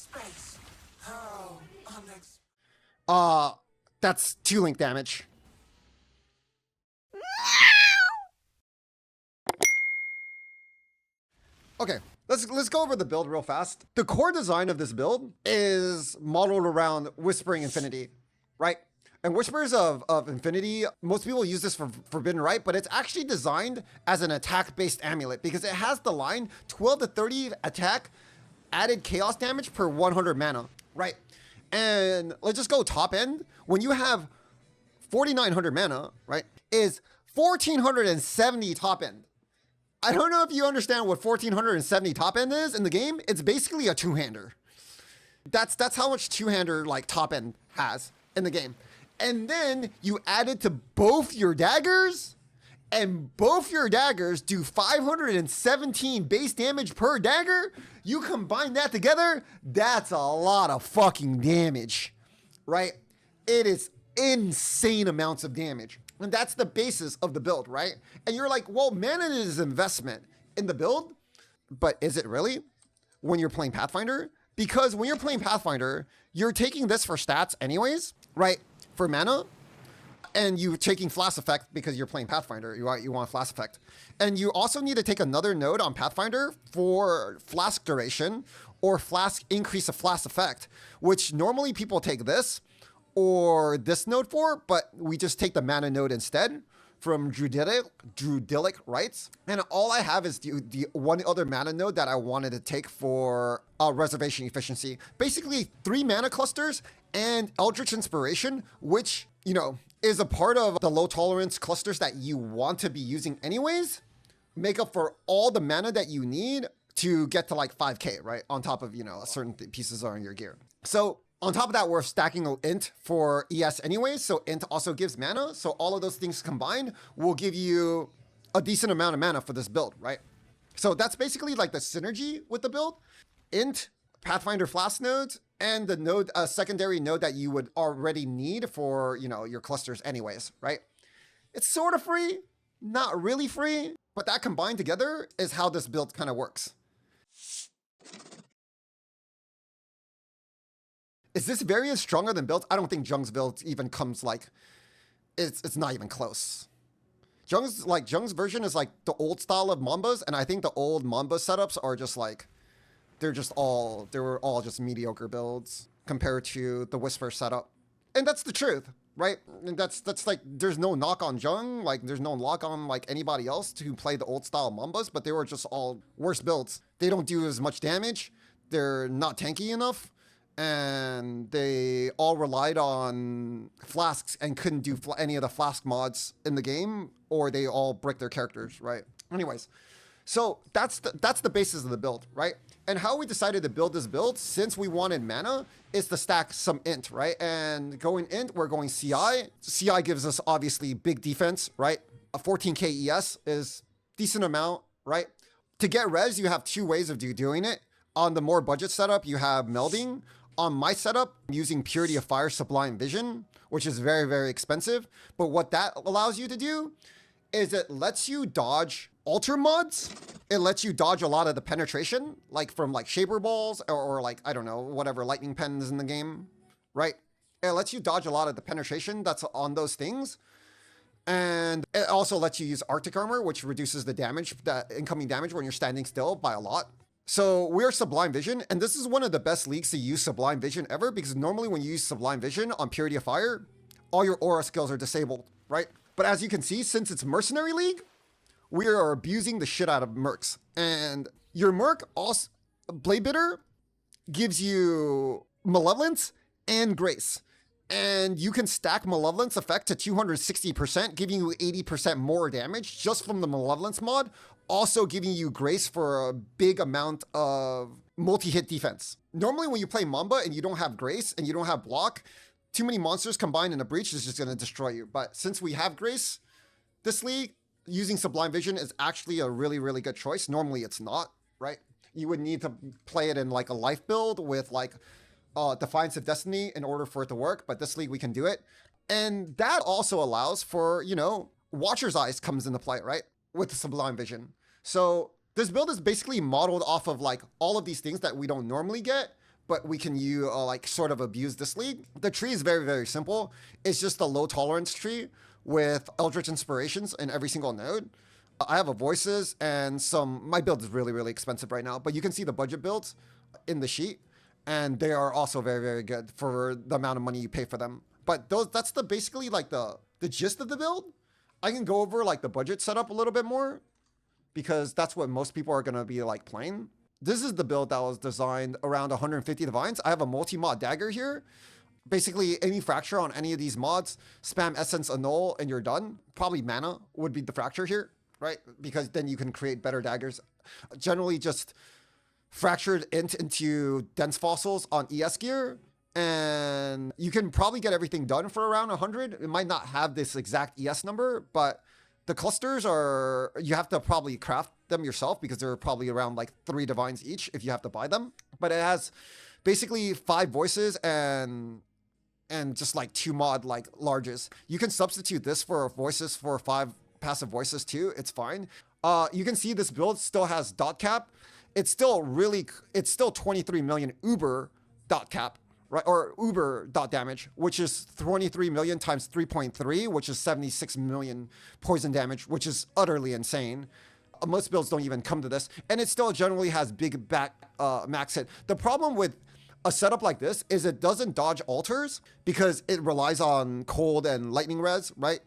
Space. How unex- That's 2 link damage. Okay, let's go over the build real fast. The core design of this build is modeled around Whispering Infinity, right? And Whispers of Infinity, most people use this for Forbidden Right, but it's actually designed as an attack-based amulet because it has the line 12 to 30 attack added chaos damage per 100 mana, right? And let's just go top end. When you have 4,900 mana, right, is 1,470 top end. I don't know if you understand what 1,470 top end is in the game. It's basically a two-hander. That's how much two-hander like top end has in the game. And then you add it to both your daggers, and both your daggers do 517 base damage per dagger. You combine that together, that's a lot of fucking damage, right? It is insane amounts of damage. And that's the basis of the build, right? And you're like, well, mana is investment in the build, but is it really when you're playing Pathfinder? Because when you're playing Pathfinder, you're taking this for stats anyways, right? For mana, and you're taking Flash Effect because you're playing Pathfinder. You want Flash Effect. And you also need to take another node on Pathfinder for Flask Duration or Flask Increase of Flash Effect, which normally people take this or this node for, but we just take the mana node instead from Druidic Rites. And all I have is the one other mana node that I wanted to take for reservation efficiency. Basically 3 mana clusters and Eldritch Inspiration, which, you know, is a part of the low tolerance clusters that you want to be using anyways, make up for all the mana that you need to get to like 5k, right? On top of, you know, certain pieces are in your gear. So on top of that, we're stacking an int for ES anyways, so int also gives mana. So all of those things combined will give you a decent amount of mana for this build, right? So that's basically like the synergy with the build. Int, Pathfinder Flask nodes, and the node, a secondary node that you would already need for, you know, your clusters anyways, right? It's sort of free, not really free, but that combined together is how this build kind of works. Is this variant stronger than build? I don't think Jung's build even comes like, it's not even close. Jung's version is like the old style of Mambas, and I think the old Mamba setups are just like, they were all just mediocre builds compared to the Whisper setup. And that's the truth, right? And that's like, there's no knock on Jung, like there's no knock on like anybody else who played the old style Mambas, but they were just all worse builds. They don't do as much damage. They're not tanky enough. And they all relied on flasks and couldn't do any of the flask mods in the game, or they all brick their characters, right? Anyways, so that's the basis of the build, right? And how we decided to build this build, since we wanted mana, is to stack some int, right? And going int, we're going CI. CI gives us obviously big defense, right? A 14k ES is decent amount, right? To get res, you have 2 ways of doing it. On the more budget setup, you have melding. On my setup, I'm using Purity of Fire Sublime Vision, which is very, very expensive. But what that allows you to do is it lets you dodge alter mods. It lets you dodge a lot of the penetration, like from like Shaper Balls or like, I don't know, whatever lightning pens in the game, right? It lets you dodge a lot of the penetration that's on those things. And it also lets you use Arctic Armor, which reduces the damage, the incoming damage when you're standing still by a lot. So we're Sublime Vision, and this is one of the best leagues to use Sublime Vision ever, because normally when you use Sublime Vision on Purity of Fire, all your aura skills are disabled, right? But as you can see, since it's Mercenary League, we are abusing the shit out of mercs. And your merc, also, Blade Bitter, gives you Malevolence and Grace. And you can stack Malevolence effect to 260%, giving you 80% more damage just from the Malevolence mod, also giving you Grace for a big amount of multi-hit defense. Normally when you play Mamba and you don't have Grace and you don't have block, too many monsters combined in a breach is just going to destroy you. But since we have Grace, this league, using Sublime Vision is actually a really, really good choice. Normally it's not, right? You would need to play it in like a life build with like Defiance of Destiny in order for it to work, but this league we can do it. And that also allows for, you know, Watcher's Eyes comes into play, right? With the Sublime Vision. So this build is basically modeled off of like all of these things that we don't normally get, but we can like sort of abuse this league. The tree is very, very simple. It's just a low tolerance tree with Eldritch Inspirations in every single node. I have a Voices and my build is really, really expensive right now, but you can see the budget builds in the sheet, and they are also very, very good for the amount of money you pay for them. But that's basically like the gist of the build. I can go over like the budget setup a little bit more because that's what most people are going to be like playing. This is the build that was designed around 150 divines. I have a multi-mod dagger here. Basically, any fracture on any of these mods, spam Essence Annul and you're done. Probably mana would be the fracture here, right? Because then you can create better daggers. Generally just fractured into dense fossils on ES gear. And you can probably get everything done for around 100. It might not have this exact ES number, but the clusters you have to probably craft them yourself because they're probably around like 3 divines each if you have to buy them. But it has basically 5 voices and just like 2 mod like larges. You can substitute this for voices for 5 passive voices too. It's fine. You can see this build still has dot cap. It's still 23 million uber dot cap. Right, or uber dot damage, which is 23 million times 3.3, which is 76 million poison damage, which is utterly insane. Most builds don't even come to this, and it still generally has big max hit. The problem with a setup like this is it doesn't dodge altars because it relies on cold and lightning res, right?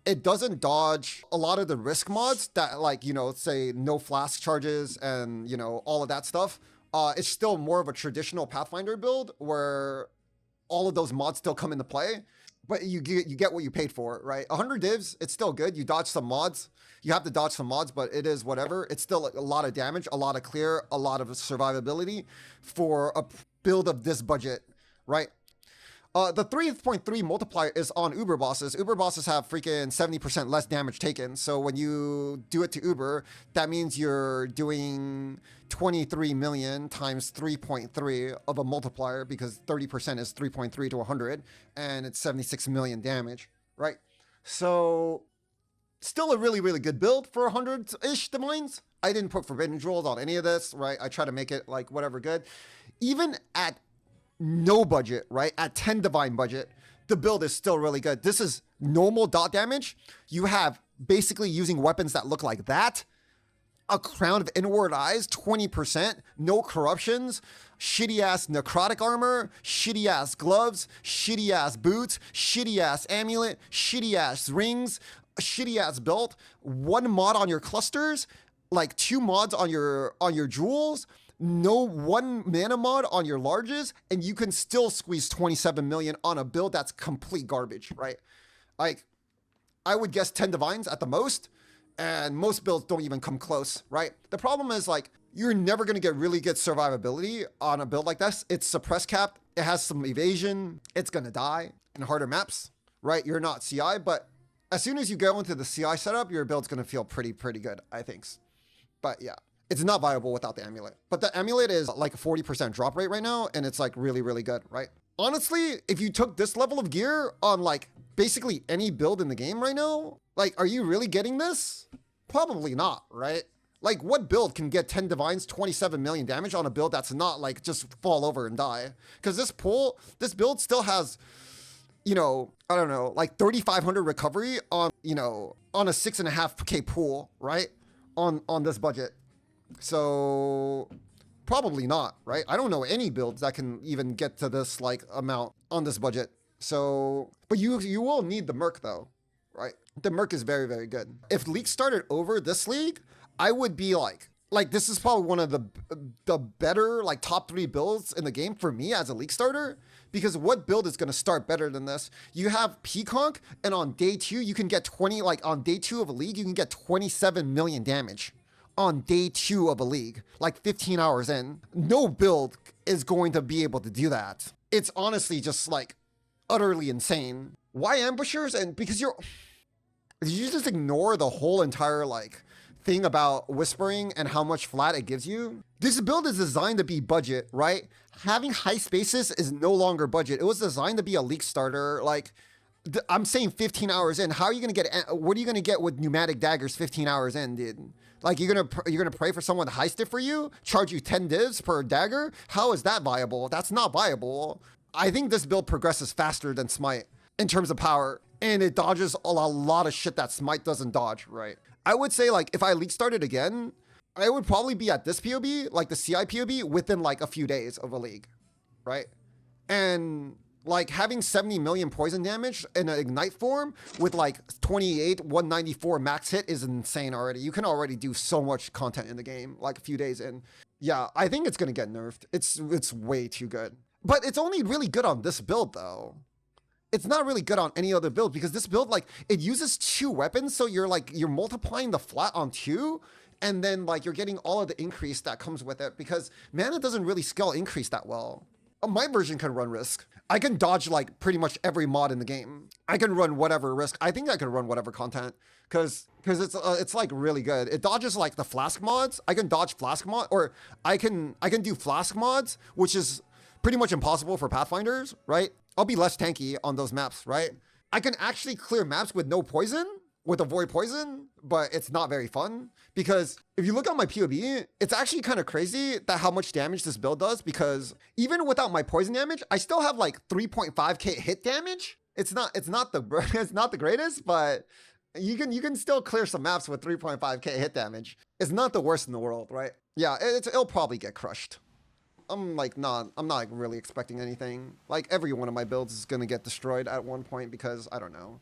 It doesn't dodge a lot of the risk mods that, like, say no flask charges and, all of that stuff. It's still more of a traditional Pathfinder build where all of those mods still come into play, but you get what you paid for, right? 100 divs, it's still good. You dodge some mods. You have to dodge some mods, but it is whatever. It's still a lot of damage, a lot of clear, a lot of survivability for a build of this budget, right? The 3.3 multiplier is on Uber bosses. Uber bosses have freaking 70% less damage taken. So when you do it to Uber, that means you're doing 23 million times 3.3 of a multiplier because 30% is 3.3 to 100 and it's 76 million damage, right? So still a really, really good build for 100-ish divines. I didn't put Forbidden Jewels on any of this, right? I try to make it like whatever good. Even at no budget, right? At 10 divine budget, the build is still really good. This is normal dot damage. You have basically using weapons that look like that. A crown of inward eyes, 20%, no corruptions, shitty ass necrotic armor, shitty ass gloves, shitty ass boots, shitty ass amulet, shitty ass rings, a shitty ass belt, 1 mod on your clusters, like 2 mods on your jewels, no 1 mana mod on your larges, and you can still squeeze 27 million on a build that's complete garbage, right? Like, I would guess 10 divines at the most, and most builds don't even come close, right? The problem is, like, you're never going to get really good survivability on a build like this. It's suppress capped. It has some evasion. It's going to die in harder maps, right? You're not CI, but as soon as you go into the CI setup, your build's going to feel pretty good, I think. But yeah. It's not viable without the amulet. But the amulet is like a 40% drop rate right now, and it's like really, really good, right? Honestly, if you took this level of gear on like basically any build in the game right now, like, are you really getting this? Probably not, right? Like, what build can get 10 divines, 27 million damage on a build that's not like just fall over and die? Because this build still has, I don't know, like 3,500 recovery on, on a 6.5K pool, right? On this budget. So probably not, right? I don't know any builds that can even get to this like amount on this budget. So, but you will need the merc though, right? The merc is very, very good. If league started over this league, I would be like this is probably one of the better like top 3 builds in the game for me as a league starter, because what build is going to start better than this? You have Peacock, and on day 2 you can get on day 2 of a league you can get 27 million damage. On day 2 of a league, like 15 hours in. No build is going to be able to do that. It's honestly just like utterly insane. Why ambushers? And because did you just ignore the whole entire like thing about whispering and how much flat it gives you? This build is designed to be budget, right? Having high spaces is no longer budget. It was designed to be a league starter. Like, I'm saying 15 hours in. How are you going to get, what are you going to get with pneumatic daggers 15 hours in, dude? Like you're gonna pray for someone to heist it for you, charge you 10 divs per dagger? How is that viable? That's not viable. I think this build progresses faster than Smite in terms of power, and it dodges a lot of shit that Smite doesn't dodge, right? I would say like if I league started again, I would probably be at this POB, like the CI POB, within like a few days of a league, right? And like having 70 million poison damage in an ignite form with like 28, 194 max hit is insane already. You can already do so much content in the game, like a few days in. Yeah, I think it's gonna get nerfed. It's way too good. But it's only really good on this build though. It's not really good on any other build because this build, like, it uses 2 weapons, so you're multiplying the flat on 2, and then like you're getting all of the increase that comes with it because mana doesn't really scale increase that well. My version can run risk. I can dodge like pretty much every mod in the game. I can run whatever risk. I think I can run whatever content because it's like really good. It dodges like the flask mods. I can dodge flask mod, or I can do flask mods, which is pretty much impossible for pathfinders, right? I'll be less tanky on those maps, right? I can actually clear maps with no poison, with avoid poison, but it's not very fun because if you look at my POB, it's actually kind of crazy that how much damage this build does because even without my poison damage, I still have like 3.5k hit damage. It's not the greatest, but you can still clear some maps with 3.5k hit damage. It's not the worst in the world, right? Yeah, it'll probably get crushed. I'm not like really expecting anything. Like every one of my builds is gonna get destroyed at one point because I don't know.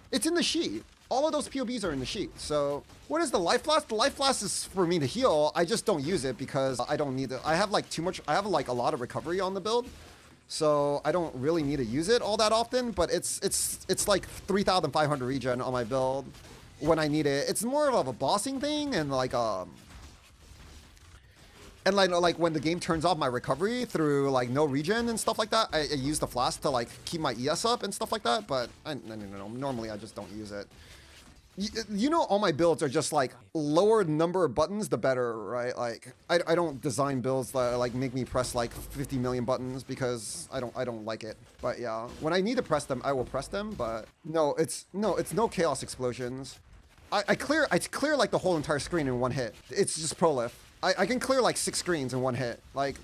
It's in the sheet. All of those POBs are in the sheet. So what is the life flask? The life flask is for me to heal. I just don't use it because I don't need it. I have like too much. I have like a lot of recovery on the build, so I don't really need to use it all that often. But it's like 3,500 regen on my build when I need it. It's more of a bossing thing and like and like when the game turns off my recovery through like no regen and stuff like that, I use the flask to like keep my ES up and stuff like that. But no. Normally I just don't use it. You know, all my builds are just like lower number of buttons, the better, right? Like I don't design builds that like make me press like 50 million buttons because I don't like it. But yeah, when I need to press them, I will press them. But it's no chaos explosions. I clear like the whole entire screen in one hit. It's just prolif. I can clear like 6 screens in one hit. Like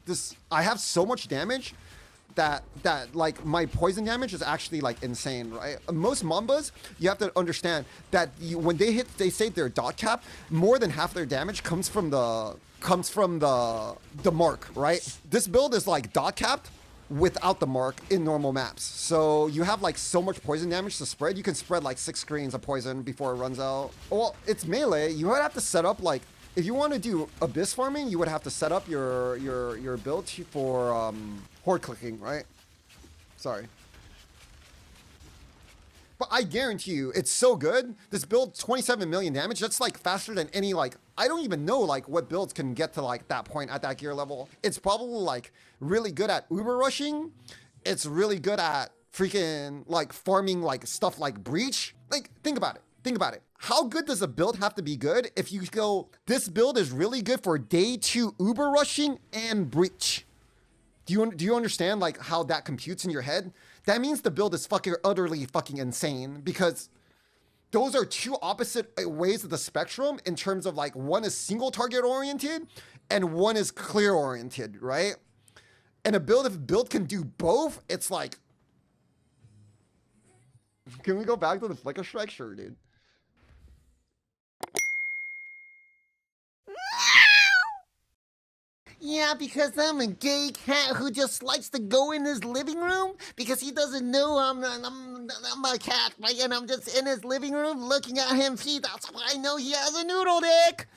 this, I have so much damage that like my poison damage is actually like insane, right? Most Mambas, you have to understand that when they say their dot cap, more than half their damage comes from the mark, right? This build is like dot capped without the mark in normal maps. So you have like so much poison damage to spread. You can spread like 6 screens of poison before it runs out. Well, it's melee. You would have to set up like, if you want to do abyss farming, you would have to set up your build for horde clicking, right? Sorry. But I guarantee you, it's so good. This build, 27 million damage. That's like faster than any like, I don't even know like what builds can get to like that point at that gear level. It's probably like really good at uber rushing. It's really good at freaking like farming like stuff like breach. Like think about it. Think about it. How good does a build have to be good if you go, this build is really good for day 2 uber rushing and breach? Do you understand like how that computes in your head? That means the build is fucking utterly fucking insane because those are 2 opposite ways of the spectrum in terms of like one is single target oriented and one is clear oriented, right? And if a build can do both, it's like, can we go back to the flicker strike? Sure, dude. Yeah, because I'm a gay cat who just likes to go in his living room because he doesn't know I'm a cat, right? And I'm just in his living room looking at him feed. That's why I know he has a noodle dick.